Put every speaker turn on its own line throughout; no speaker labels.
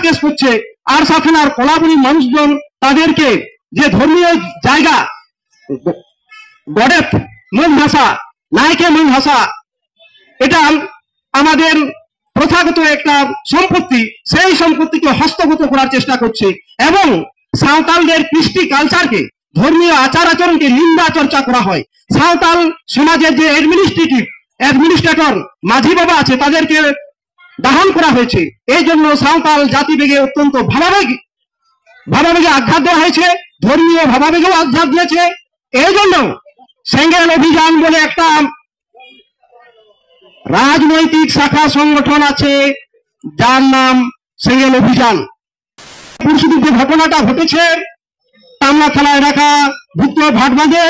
Case করছে আর সাথে কলাবলী মানুষজন তাদেরকে যে ধর্মীয় জায়গা গডের মূল ভাষা নায়কে মূল ভাষা এটা আমাদের প্রথাগত একটা সম্পত্তি, সেই সম্পত্তিকে হস্তগত করার চেষ্টা করছে এবং সাঁওতালদের কৃষ্টি কালচারকে ধর্মীয় আচার আচরণকে নিন্দা চর্চা করা হয়। সাঁওতাল সমাজের যে অ্যাডমিনিস্ট্রেটর মাঝি বাবা আছে তাদেরকে দাহন করা হয়েছে। এই জন্য সাঁওতাল জাতিবেগে অত্যন্ত ভাবাবেগে আঘাত দেওয়া হয়েছে, ধর্মীয় ভাবাবেগেও আঘাত দিয়েছে। এই জন্য সেঙ্গেল অভিযান বলে একটা রাজনৈতিক শাখা সংগঠন আছে যার নাম সেঙ্গেল অভিযান। পরশুদিন যে ঘটনাটা ঘটেছে টামলা থানা এলাকা ভুক্ত ভাটবাঁধে,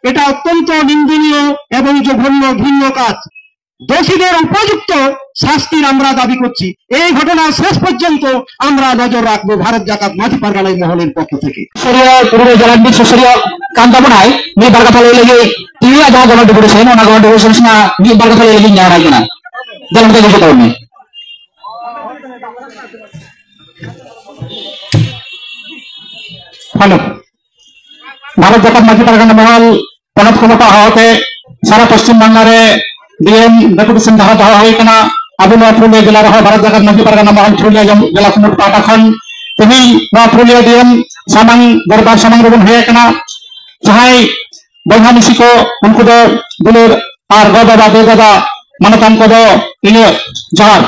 এটা অত্যন্ত নিন্দনীয় এবং জঘন্য ঘৃণ্য কাজ। দোষীদের উপযুক্ত শাস্তির আমরা দাবি করছি। এই ঘটনা শেষ পর্যন্ত আমরা নজর রাখবো ভারত জাকাত মাঝি পারগানাই মহলের পক্ষ থেকে।
কান্তাবনায় ᱢᱤᱫ ᱵᱟᱨ ᱠᱟᱛᱷᱟ ᱞᱟᱹᱭ ᱞᱟᱹᱜᱤᱫ ᱛᱤᱱᱟᱹᱜ ᱡᱟᱦᱟᱸ ᱜᱚᱱᱚᱝ ᱰᱤᱯᱩᱴᱮᱥᱚᱱ ᱚᱱᱟ ᱜᱚᱱᱚᱝ ᱰᱤᱯᱩᱴᱮᱥᱚᱱ ᱨᱮᱱᱟᱜ ᱢᱤᱫ ᱵᱟᱨ ᱠᱟᱛᱷᱟ ᱞᱟᱹᱭ ᱞᱟᱹᱜᱤᱫ ᱧᱟᱢᱟᱭ ᱠᱟᱱᱟ ᱡᱟᱞᱢ ᱛᱮ ᱡᱚᱛᱚ ᱛᱟᱵᱚᱱ হ্যালো ভারত জাকাত মাঝি পারগানা মহল পনত ক্ষমতা হওয়াতে সারা পশ্চিম বাংলারে ডিএম ডেপুটেশন ধারা দেওয়া হয়ে কানা আবু নওয়া পুরুলিয়া জেলার ভারত জাকাত মাঝি পারগানা মহল পুরুলিয়া জেলা কমিটি পাহটা খন তেমনি নওয়া পুরুলিয়া ডিএম সামাং দরবার সামাং রেবন হয়ে কানা जहां बहा मिसी को उनको दुलुर और गो बाबा दे दादा मानतान को इन जहार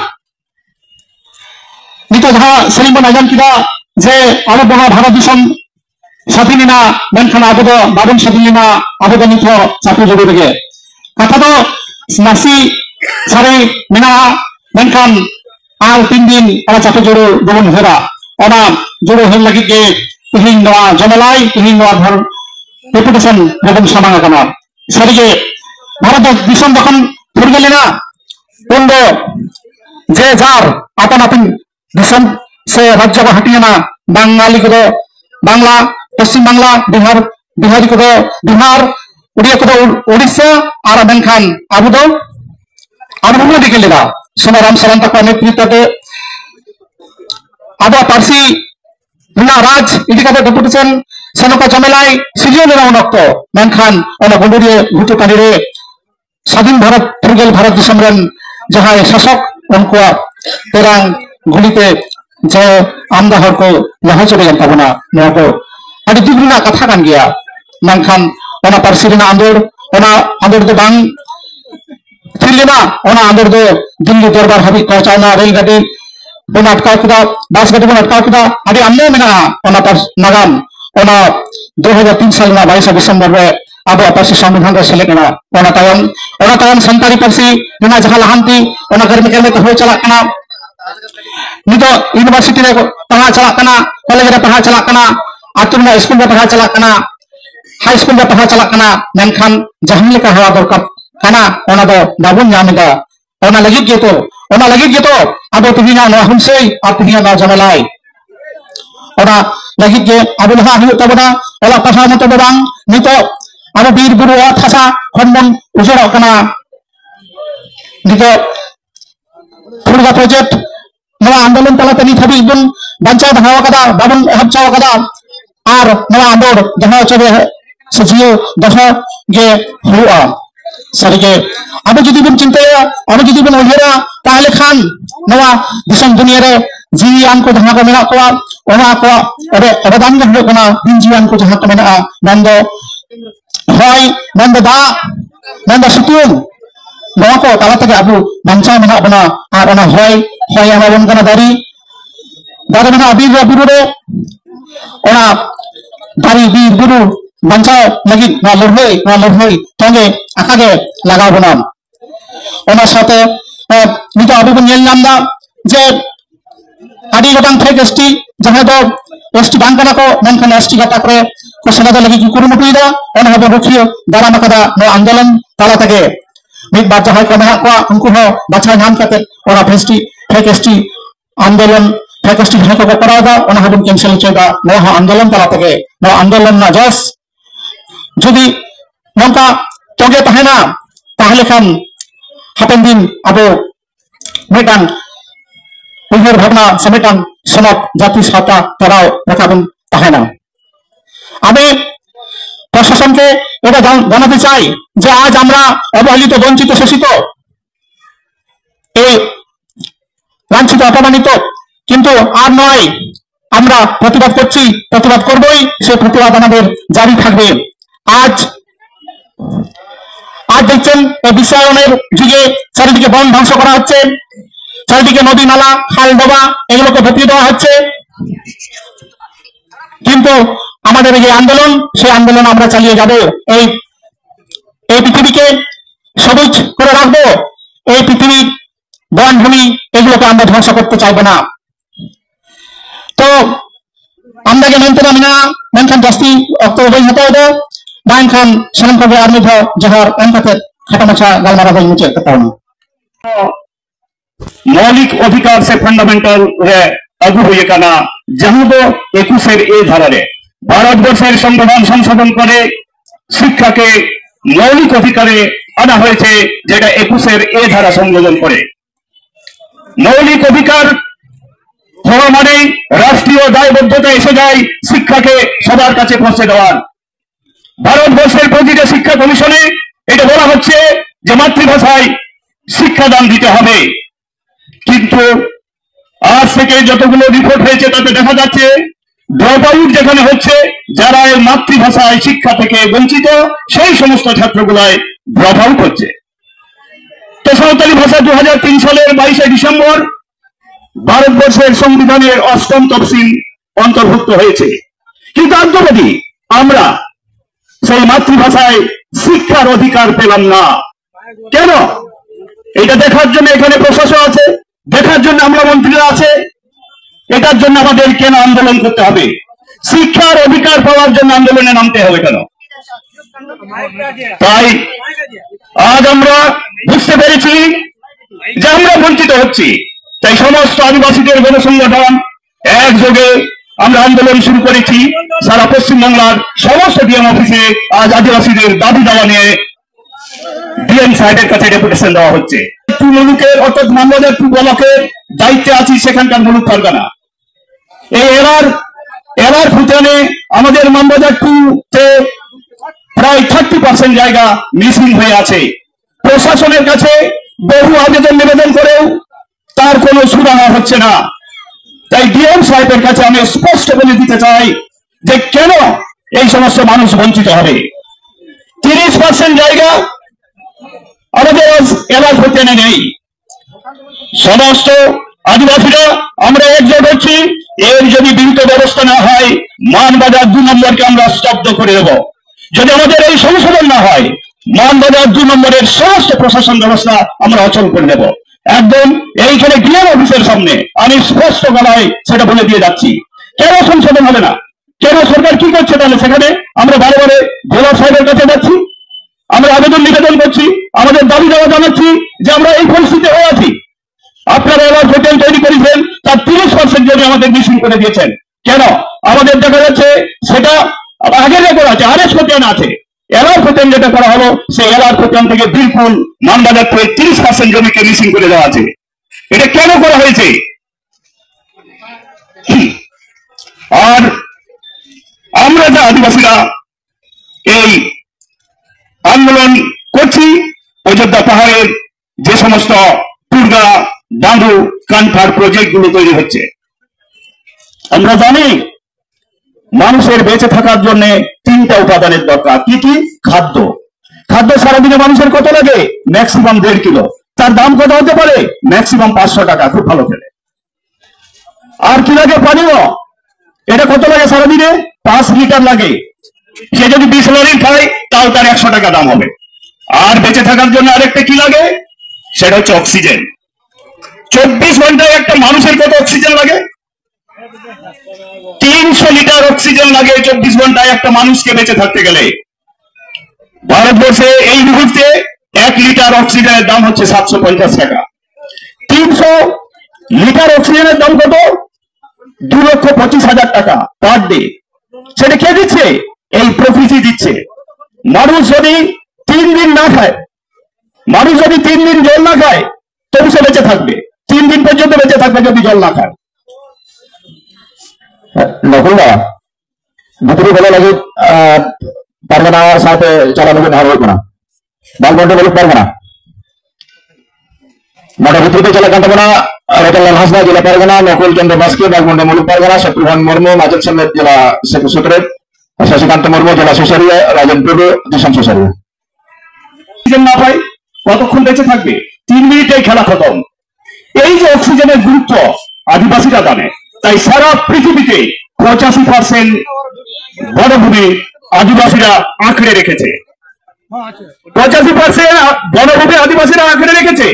नित जहां सेरिंग बन आजाम किदा जे अब बहा भारत दिसम स्वाधीनना मेनखान अब बाबन स्वाधीनना अब नित चापी जुड़े रगे कथा दो नासी सारे मेना मेनखान आर 3 दिन और चापी जुड़े बबन हेरा ओना जुड़े हेन लगी के तिहिन नवा जमलाई तिहिन नवा धर रेपुटेशन रेबन सामांग काना सारिगे भारत दिसम जखन फुरगेलेना उन जे जार आपन आपन दिसम से राज्य को हटियाना बांगाली को बांग्ला पश्चिम बांग्ला बिहार बिहारी को बिहार उड़िया को उड़ीसा और मेनखान अब आबो दिखेलेना सोनाराम सरंता को नेतृत्व अब पार्सी राज इदिका डेपुटेशन सेनका जमेलाई सिजियो नक्त मेनखान ओना गुंडुरिया भुटु कानिरे स्वाधीन भारत फुरगेल भारत दिसम रेन जहां शासक उनको तेरांग गुलिते जे आमदा हर को लहा चले गन ताबना नया को आदि दुगुना कथा कान गया मेनखान ओना पार्सी रेना आंदोर दो बांग थिलेना ओना आंदोर दो दिल्ली दरबार हाबि पहुंचाना रेलगाड़ी बन अटकाव किदा बस गाड़ी बन अटकाव किदा आदि आमने मेना ओना पर नागाम ओना 2003 साल में 22 दिसंबर में अब पार्सी संविधान रे सेलेकना ओना तायम संतारी पार्सी ना जहां लहांती ओना गर्मी के में हो चला कना नितो यूनिवर्सिटी रे पढ़ा चला कना कॉलेज रे पढ़ा चला कना आतु में स्कूल रे पढ़ा चला कना हाई स्कूल रे पढ़ा चला कना मेनखान जहां लेका हवा दरकार कना ओना दो बाबुन नामेदा ओना लगी के तो अब तिहिना न हमसे और तिहिना ना जमलाई ओना लगी के अब लहा हुई तबना ओला पढ़ा मत बांग नितो अब बीर बुरु थासा खनबन उजड़ा कना नितो फुरगा प्रोजेक्ट नवा आंदोलन तलाते नित हाबि बन बांचा दहाव कदा बाबन हबचाव कदा और नवा आंदोल जहां चबे सजियो दहा गे हुआ सारिगे अब जुदी बन चिंताया अब जुदी बन उहेरा ताहले खान नवा दिसम दुनिया रे जीवान को जहां को मेना को ओना को अरे अवदान गे हुए कना दिन जीवान को जहां को मेना नंदो होय नंदो दा नंदो सितुम नवा को ताला तके अबु बांचा मेना बना और ओना होय आमाबन कना दारी मेना बीर बुरु रे ओना दारी बीर बुरु बांचा लगी ना लड़ाई तंगे आकागे लगाव बना ओना साथे नितो अबु बन नेल नामदा जे आदि गोटां फेक एसटी जहां दो एसटी बांग कना को मेनखान एसटी गाता करे को सनादा लगी की कुरुमुटुइदा ओना हबो रुखियो दाराम कदा नो आंदोलन ताला तके मिद बार जहां को मेना को उनको हो बाछा नाम कते ओना फेक एसटी आंदोलन फेक एसटी जहां को करादा ओना हबो कैंसिल चेदा नो आंदोलन ताला तके नो आंदोलन ना जस जदि नंका तोगे तहेना ताहले खान हापेन दिन अब मेटान उहर भावना समेटान সনক জাতি সত্তা তারাও দেখাবেন তাহে না। আমি প্রশাসনকে এটা জানাতে চাই যে আজ আমরা অবহেলিত, বঞ্চিত, শোষিত, এই লাঞ্ছিত, অপমানিত, কিন্তু আর নয়, আমরা প্রতিবাদ করছি, প্রতিবাদ করবই, সেই প্রতিবাদ আমাদের জারি থাকবে। আজ দেখছেন এই বিশ্বায়নের যুগে চারিদিকে বন ধ্বংস করা হচ্ছে, চারিদিকে নদী নালা খাল ডোবা এগুলোকে ভেতিয়ে দেওয়া হচ্ছে, কিন্তু আমাদের এই যে আন্দোলন, সেই আন্দোলন আমরা চালিয়ে যাব। এই পৃথিবীকে সবুজ করে রাখবো, এই পৃথিবীর বনভূমি এগুলোকে আমরা ধ্বংস করতে চাইবো না। তো আমদাকে মেনটেন না মেনখান জাস্তি অক্ত বই হতে হবে বাইনখান সেনাম করবে আর্মি জহর এনকাতে খাটামাছা গালমারা বই মুচে একটা পাওনা।
मौलिक अधिकार से फंडामेंटल है अगु हुए का ना जहां वो 21 ए धारारे भारतवर्षের সংবিধান সংশোধন করে শিক্ষাকে মৌলিক অধিকারে আনা হয়েছে, যেটা 21 এ ধারা সংযোজন করে। মৌলিক অধিকার হওয়া মানে রাষ্ট্রীয় দায়বদ্ধতা এসে যায় শিক্ষাকে সবার কাছে পৌঁছে দেওয়ার। ভারতবর্ষের প্রতিটা শিক্ষা কমিশনে এটা বলা হচ্ছে যে মাতৃভাষায় শিক্ষাদান দিতে হবে, কিন্তু আজ থেকে যতগুলো রিপোর্ট হয়েছে তাতে দেখা যাচ্ছে ড্রপ আউট যেখানে হচ্ছে, যারা এই মাতৃভাষায় শিক্ষা থেকে বঞ্চিত সেই সমস্ত ছাত্রগুলায় ড্রপ আউট হচ্ছে। তো সাঁওতালি ভাষা 2003 সালের 22 ডিসেম্বর ভারতবর্ষের সংবিধানের 8ম তফসিল অন্তর্ভুক্ত হয়েছে, কিন্তু আন্তর্জাতিক আমরা সেই মাতৃভাষায় শিক্ষার অধিকার পেলাম না। কেন? এটা দেখার জন্য এখানে প্রশাসন আছে, দেখার জন্য আমরা মন্ত্রীরা আছে, এটার জন্য আমাদের কেন আন্দোলন করতে হবে? শিক্ষার অধিকার পাওয়ার জন্য আন্দোলনে নামতে হবে কেন? তাই আজ আমরা বুঝতে পেরেছি যে আমরা বঞ্চিত হচ্ছি। তাই সমস্ত আদিবাসীদের গণসংগঠন একযোগে আমরা আন্দোলন শুরু করেছি। সারা পশ্চিমবাংলার সমস্ত ডিএম অফিসে আজ আদিবাসীদের দাবি দাওয়া নিয়ে ডিএম সাহেবের কাছে ডেপুটেশন দেওয়া হচ্ছে। মুলুকের অর্থাৎ মানবাজার 2 ব্লকের দায়িত্বে আছি সেখানকার মুলুক পারগানা। এই এলার ভুটানে আমাদের মানবাজার 2-তে প্রায় 30% জায়গা মিসিং হয়ে আছে। প্রশাসনের কাছে বহু আবেদন নিবেদন করেও তার কোনো সুরাহা হচ্ছে না। তাই ডিএম সাহেবের কাছে আমি স্পষ্ট বলে দিতে চাই যে কেন এই সমস্ত মানুষ বঞ্চিত হবে। 30% জায়গা আমাদের এলার ভুটানে নেই। সমস্ত আদিবাসীরা আমরা একজোট হচ্ছি, এর যদি বিহিত ব্যবস্থা না হয় মানবাজার 2 নম্বরকে আমরা স্তব্ধ করে দেব। যদি আমাদের এই সংশোধন না হয় মানবাজার 2 নম্বরের সমস্ত প্রশাসন ব্যবস্থা আমরা অচল করে দেব। একদম এইখানে ডিএম অফিসের সামনে আমি স্পষ্ট গলায় সেটা বলে দিয়ে যাচ্ছি। কেন সংশোধন হবে না? কেন সরকার কি করছে? তাহলে সেখানে আমরা বারে বারে জেলা সাহেবের কাছে যাচ্ছি, আমরা আবেদন নিবেদন করছি, আমাদের দাবি দেওয়া জানাচ্ছি যে আমরা এই পরিস্থিতি হয়ে আছি। আপনারা এবার হোটেল তৈরি করেছেন, তার 30% জমি আমাদের মিসিং করে দিয়েছেন। কেন? আমাদের দেখা যাচ্ছে সেটা আগের রেকর্ড আছে, আরএস খতিয়ান আছে। এলার খতিয়ান যেটা করা হলো সেই এলার খতিয়ান থেকে বিলকুল মানবাজার 30% জমিকে মিসিং করে দেওয়া আছে। এটা কেন করা হয়েছে? আর আমরা যে আদিবাসীরা এই আন্দোলন করছি, অযোধ্যা পাহাড়ের যে সমস্ত টুরগা বাঁধু কানফার প্রজেক্ট গুলো তৈরি হচ্ছে, আমরা জানি মানুষের বেঁচে থাকার জন্য 3টা উপাদানের দরকার। কি কি? খাদ্য। খাদ্য সারাদিনে মানুষের কত লাগে? Maximum 1.5 kilo. তার দাম কত হতে পারে? ম্যাক্সিমাম 500 টাকা, খুব ভালো খেলে। আর কি লাগে? পানীয়। এটা কত লাগে সারাদিনে? 5 লিটার লাগে। সে যদি 20 লিটার খায় তাও তার 100 টাকা দাম হবে। আর বেঁচে থাকার জন্য আরেকটা কি লাগে? সেটা হচ্ছে অক্সিজেন। 24 ঘন্টায় একটা মানুষের কত অক্সিজেন লাগে? 300 লিটার অক্সিজেন লাগে 24 ঘন্টায় একটা মানুষকে বেঁচে থাকতে গেলে। ভারতবর্ষে এই মুহূর্তে 1 লিটার অক্সিজেনের দাম হচ্ছে 750 টাকা। 300 লিটার অক্সিজেনের দাম কত? 2,25,000 টাকা পার ডে। সেটা কে দিচ্ছে? এই প্রকৃতি দিচ্ছে। মানুষ যদি 3 দিন না খায়, মানুষ যদি 3 দিন জল না খায় তবু সে বেঁচে থাকবে। 3 দিন পর্যন্ত বেঁচে থাকবে যদি জল না খায়।
নকুলদা ভিতরে বলা লাগে পারগানা সাথে চালানো ভালো হইব না বালবন্টে বলুক পারগানা মোটা ভিতরে চলা কান্তাবনা রতনলাল হাসদা জেলা পারগানা নকুল চন্দ্র বাস্কে বালবন্টে মুলুক পারগানা শত্রুঘ্ন মুর্মু মাজেদ সমেত জেলা সেক্রেটারি শশীকান্ত মুর্মু জেলা সুসারিয়া রাজন টুডু দিশান সুসারিয়া
অক্সিজেন না পাই কতক্ষণ বেঁচে থাকবে 3 মিনিটেই খেলা খতম এই যে অক্সিজেনের গুরুত্ব আদিবাসীরা জানে তাই সারা পৃথিবীতে 85% বনভূমি আদিবাসীরা আঁকড়ে রেখেছে 85% বনভূমি আদিবাসীরা আঁকড়ে রেখেছে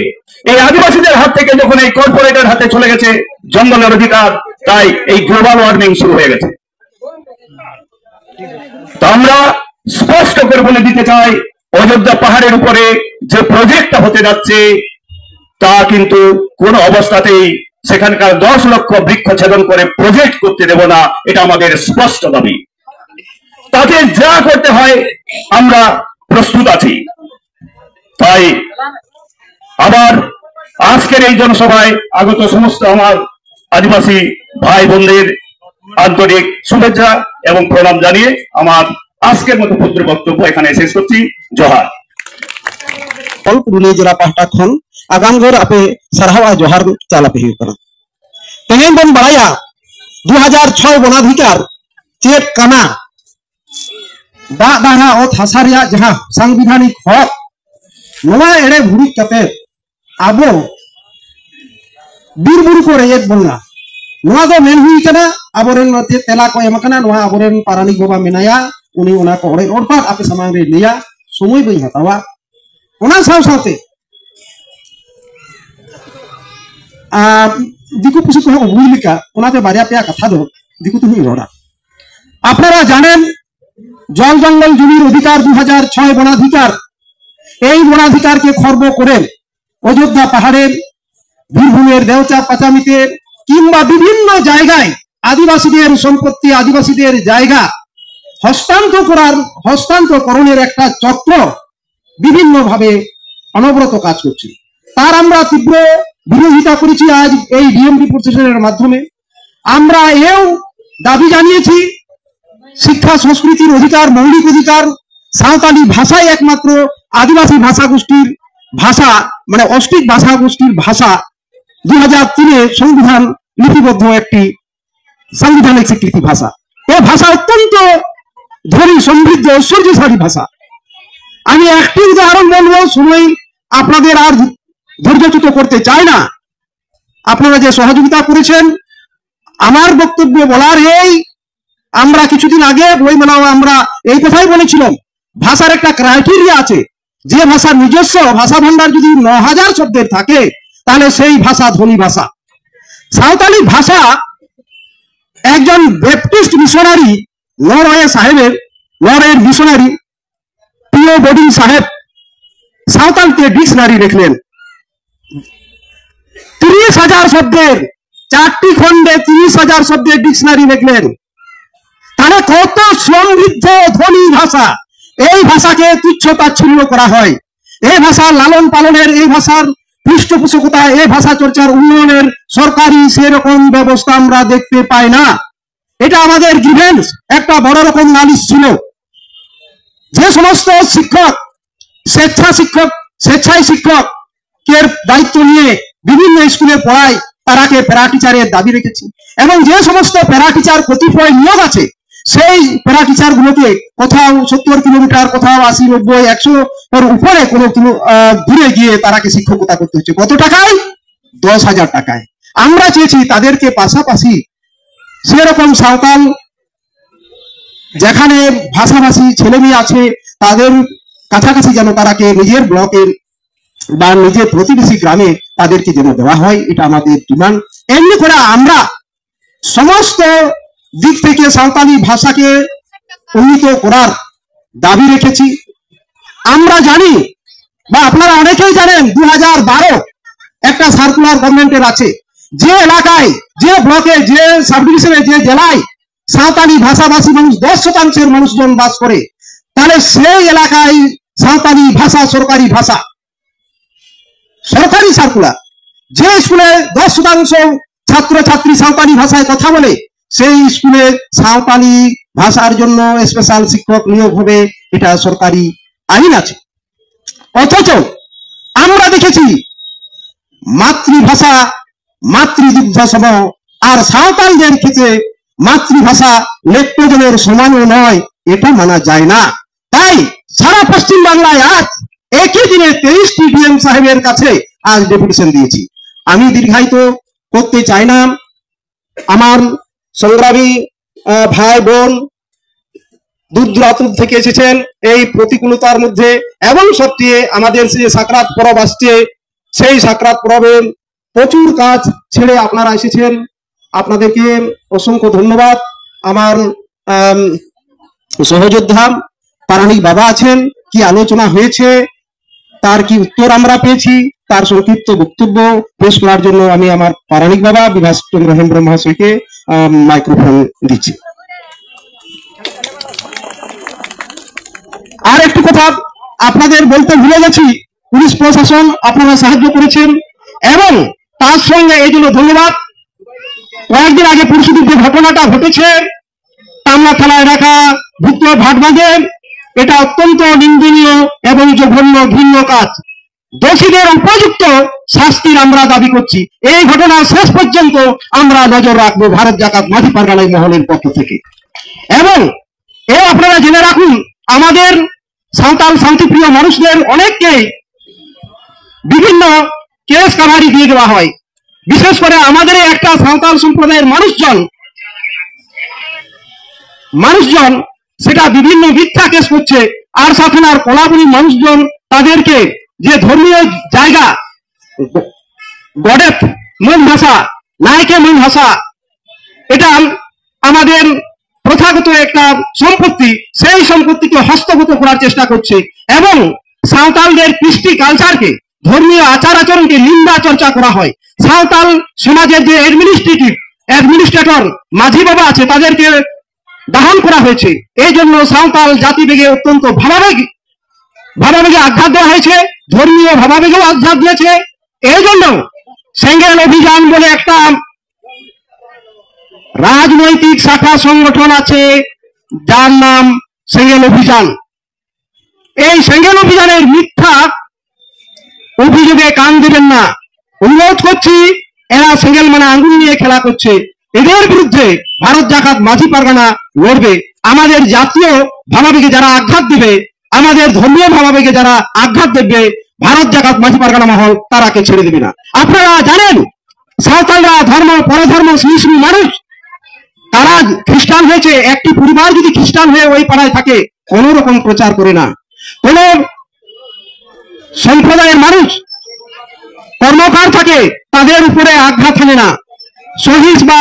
এই আদিবাসীদের হাত থেকে যখন এই কর্পোরেটের হাতে চলে গেছে জঙ্গলের অধিকার তাই এই গ্লোবাল ওয়ার্মিং শুরু হয়ে গেছে তো আমরা স্পষ্ট করে বলে দিতে চাই অযোধ্যা পাহাড়ের উপরে যে প্রজেক্টটা হতে যাচ্ছে তা কিন্তু কোন অবস্থাতেই সেখানকার 10 লক্ষ বৃক্ষ ছেদন করে প্রজেক্ট করতে দেব না এটা আমাদের স্পষ্ট দাবি তাতে যা করতে হয় আমরা প্রস্তুত আছি তাই আবার আজকের এই জনসভায় আগত সমস্ত আমার আদিবাসী ভাই বোনদের আন্তরিক শুভেচ্ছা এবং প্রণাম জানিয়ে আমার আজকের মতো ক্ষুদ্র বক্তব্য এখানে শেষ করছি জোহার
पुरुलिया जिला पाहटा खन आगाम घर आपे सरहावा जोहार चाला पे हुई तेहेन बन बड़ाया 2006 वनाधिकार चेक काना दा दाना और हासारिया जहां संविधानिक हक नवा एड़े भुड़ी कते आबो बीर बुरु को रेयत बोलना नवा दो मेन हुई कना आबोरेन मते तेला को एमकना नवा आबोरेन पारानी गोबा मेनाया उनी उना को ओरे और पर आपे समांग रे लिया समय बई हतावा उना साव साथे दिकु पुसु को बुलिका उनाते बारिया पे कथा दो दिकु तो हुई रोड़ा আপনারা জানেন জল জঙ্গল জমির অধিকার 2006 বনাধিকার এই বনাধিকারকে খর্ব করে অযোধ্যা পাহাড়ের বীরভূমের দেওচা পাচামিতে কিংবা বিভিন্ন জায়গায় আদিবাসীদের সম্পত্তি আদিবাসীদের জায়গা হস্তান্তরকরণের একটা চক্র বিভিন্ন ভাবে অনবরত কাজ করছে তার আমরা তীব্র বিরোধিতা করেছি আজ এই ডিএমডি প্রতিষ্ঠানের মাধ্যমে আমরা এও দাবি জানিয়েছি শিক্ষা সংস্কৃতির অধিকার মৌলিক অধিকার সাঁওতালি ভাষাই একমাত্র আদিবাসী ভাষা গোষ্ঠীর ভাষা মানে অষ্টিক ভাষা গোষ্ঠীর ভাষা 2003 সংবিধান লিপিবদ্ধ একটি সাংবিধানিক স্বীকৃতি ভাষা এই ভাষা অত্যন্ত ধনী সমৃদ্ধ ঐশ্বর্যশালী ভাষা আমি একটি উদাহরণ বলবো সময় আপনাদের আর ধৈর্যচ্যুত করতে চাই না আপনারা যে সহযোগিতা করেছেন আমার বক্তব্য বলার এই আমরা কিছুদিন আগে বই মেলাও আমরা এই কথাই বলেছিলাম ভাষার একটা ক্রাইটেরিয়া আছে যে ভাষার নিজস্ব ভাষা ভান্ডার যদি 9000 শব্দের থাকে তাহলে সেই ভাষা ধনী ভাষা সাঁওতালি ভাষা একজন ব্যাপটিস্ট মিশনারি নরওয়ের মিশনারি পিও বোর্ডিং সাহেব সাঁওতালতে ডিকশনারি লিখলেন 30,000 শব্দের 4টি খণ্ডে 30,000 শব্দের ডিকশনারি লিখলেন তাহলে কত সমৃদ্ধ ধনী ভাষা এই ভাষাকে তুচ্ছ তাচ্ছিল্য করা হয় এই ভাষার লালন পালনের এই ভাষার পৃষ্ঠপোষকতা এই ভাষা চর্চার উন্নয়নের সরকারি সেরকম ব্যবস্থা আমরা দেখতে পাই না এটা আমাদের গ্রিভেন্স একটা বড় রকম নালিশ ছিল যে সমস্ত শিক্ষক স্বেচ্ছায় শিক্ষকের দায়িত্ব নিয়ে বিভিন্ন স্কুলে পড়ায় তারাকে প্যারা টিচারের দাবি রেখেছি এবং যে সমস্ত প্যারা টিচার কতিপয় নিয়োগ আছে সেই প্যারা টিচার গুলোকে কোথাও 70 কিলোমিটার কোথাও 80, 90, 100 এর উপরে কোনো দূরে গিয়ে তারাকে শিক্ষকতা করতে হচ্ছে কত টাকায় 10,000 টাকায় আমরা চেয়েছি তাদেরকে পাশাপাশি সেরকম সাঁওতাল যেখানে ভাষাভাষী ছেলে মেয়ে আছে তাদের কাছাকাছি যেন তারাকে নিজের ব্লকের বা নিজের প্রতিবেশী গ্রামে তাদেরকে যেন দেওয়া হয় এটা আমাদের ডিমান্ড এমনি করে আমরা সমস্ত দিক থেকে সাঁওতালি ভাষাকে উন্নীত করার দাবি রেখেছি আমরা জানি বা আপনারা অনেকেই জানেন 2012 একটা সার্কুলার গভর্নমেন্টের আছে যে এলাকায় যে ব্লকে যে সাবডিভিশনে যে জেলায় সাঁওতালি ভাষাভাষী মানুষ 10% মানুষজন বাস করে তাহলে সেই এলাকায় সাঁওতালি ভাষা সরকারি ভাষা সরকারি সার্কুলার যে স্কুলে 10% ছাত্রছাত্রী সাঁওতালি ভাষায় কথা বলে সেই স্কুলে সাঁওতালি ভাষার জন্য স্পেশাল শিক্ষক নিয়োগ হবে, এটা সরকারি আইন আছে। অথচ আমরা দেখেছি মাতৃভাষা মাতৃদুগ্ধ সম, আর সাঁওতালদের ক্ষেত্রে মাতৃভাষা লেপ্টজনের সমানও নয়, এটা মানা যায় না। তাই সারা পশ্চিম বাংলায় আজ একই দিনে 23টি ডিএম সাহেবের কাছে আজ ডেপুটেশন দিয়েছি। আমি দীর্ঘায়িত করতে চাই না। আমার সংগ্রামী ভাই বোন দূর দূরান্ত থেকে এসেছেন এই প্রতিকূলতার মধ্যে, এবং সত্যি আমাদের যে সাকরাত পরব আসছে, সেই সাকরাত পরবে প্রচুর কাজ ছেড়ে আপনারা এসেছেন। আপনাদেরকে অসংখ্য ধন্যবাদ। আমার সহযোদ্ধা পারানিক বাবা আছেন, কি আলোচনা হয়েছে, তার কি উত্তর আমরা পেয়েছি, তার সংক্ষিপ্ত বক্তব্য পেশ করার জন্য আমি আমার পারানিক বাবা বিভাস চন্দ্র হেমব্র মহাশয়কে মাইক্রোফোন দিচ্ছি। আর একটু কথা আপনাদের বলতে ভুলে গেছি, পুলিশ প্রশাসন আপনারা সাহায্য করেছেন, এবং তার সঙ্গে এই জন্য ধন্যবাদ। কয়েকদিন আগে পরশুদিন যে ঘটনাটা ঘটেছে টামলা থানা এলাকা ভুক্ত ভাটবাঁধে, এটা অত্যন্ত নিন্দনীয় এবং জঘন্য ঘৃণ্য কাজ। দোষীদের উপযুক্ত শাস্তির আমরা দাবি করছি। এই ঘটনা শেষ পর্যন্ত আমরা নজর রাখবো ভারত জাকাত মাঝি পারগানাই মহলের পক্ষ থেকে। এবং আপনারা জেনে রাখুন, আমাদের সাঁওতাল শান্তিপ্রিয় মানুষদের অনেককে বিভিন্ন কেস কাভারি দিয়ে দেওয়া হয়। বিশেষ করে আমাদের একটা সাঁওতাল সম্প্রদায়ের মানুষজন সেটা বিভিন্ন মিথ্যা কেস করছে। আর সাথে কলাবলী মানুষজন তাদেরকে যে ধর্মীয় জায়গা গডের মূল ভাষা নায়কে মূল ভাষা, এটা আমাদের প্রথাগত একটা সম্পত্তি, সেই সম্পত্তিকে হস্তগত করার চেষ্টা করছে, এবং সাঁওতালদের কৃষ্টি কালচারকে, ধর্মীয় আচার আচরণকে নিন্দা চর্চা করা হয়। সাঁওতাল সমাজের যে অ্যাডমিনিস্ট্রেটর মাঝি বাবা আছে, তাদেরকে দাহন করা হয়েছে। এই জন্য সাঁওতাল জাতিবেগে অত্যন্ত ভাবাবেগে আঘাত দেওয়া হয়েছে, ধর্মীয় ভাবাবেগেও আঘাত দিয়েছে। এই জন্য সেঙ্গেল অভিযান বলে একটা রাজনৈতিক শাখা সংগঠন আছে, যার নাম সেঙ্গেল অভিযান। এই সেঙ্গেল অভিযানের মিথ্যা অভিযোগে কান দেবেন না, অনুরোধ করছি। এরা সেঙ্গেল মানে আঙ্গুল নিয়ে খেলা করছে। এদের বিরুদ্ধে ভারত জাকাত মাঝি পারগানা লড়বে। আমাদের জাতীয় ভাবাবেগে যারা আঘাত দিবে, আমাদের ধর্মীয় ভাবাবেগে যারা আঘাত দেবে, ভারত জাকাত মাঝি পারগানা মহল তারাকে ছেড়ে দেবে না। আপনারা জানেন, সাঁওতালরা ধর্ম পরধর্ম শ্রী মানুষ, তারা খ্রিস্টান হয়েছে। একটি পরিবার যদি খ্রিস্টান হয়ে ওই পাড়ায় থাকে, কোন রকম প্রচার করে না। কোন সম্প্রদায়ের মানুষ কর্মকার থাকে, তাদের উপরে আঘাত হানে না। সহিস বা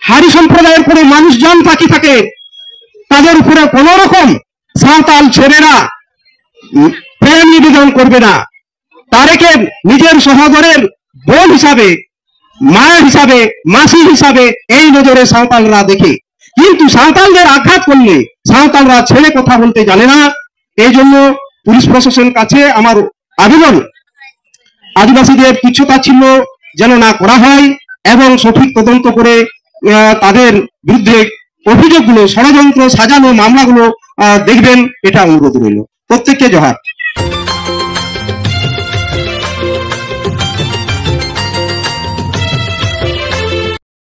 হারি সম্প্রদায়ের উপরে মানুষজন থাকে, তাদের উপরে কোন রকম সাঁওতাল ছেলেরা প্রেম নিবেদন করবে না। তাদেরকে নিজের সহোদরের বোন হিসাবে, মায়ের হিসাবে, মাসি হিসাবে এই নজরে সাঁওতালরা দেখে। কিন্তু সাঁওতালদের আঘাত করলে সাঁওতালরা ছেড়ে কথা বলতে জানে না। এই জন্য পুলিশ প্রশাসনের কাছে আমার আবেদন, আদিবাসীদের তুচ্ছতাচ্ছিল্য যেন না করা হয়, এবং সঠিক তদন্ত করে তাদের বিরুদ্ধে অভিযোগগুলো, ষড়যন্ত্র সাজানো মামলাগুলো দেখবেন, এটা অনুরোধ রইল। প্রত্যেককে জোহার।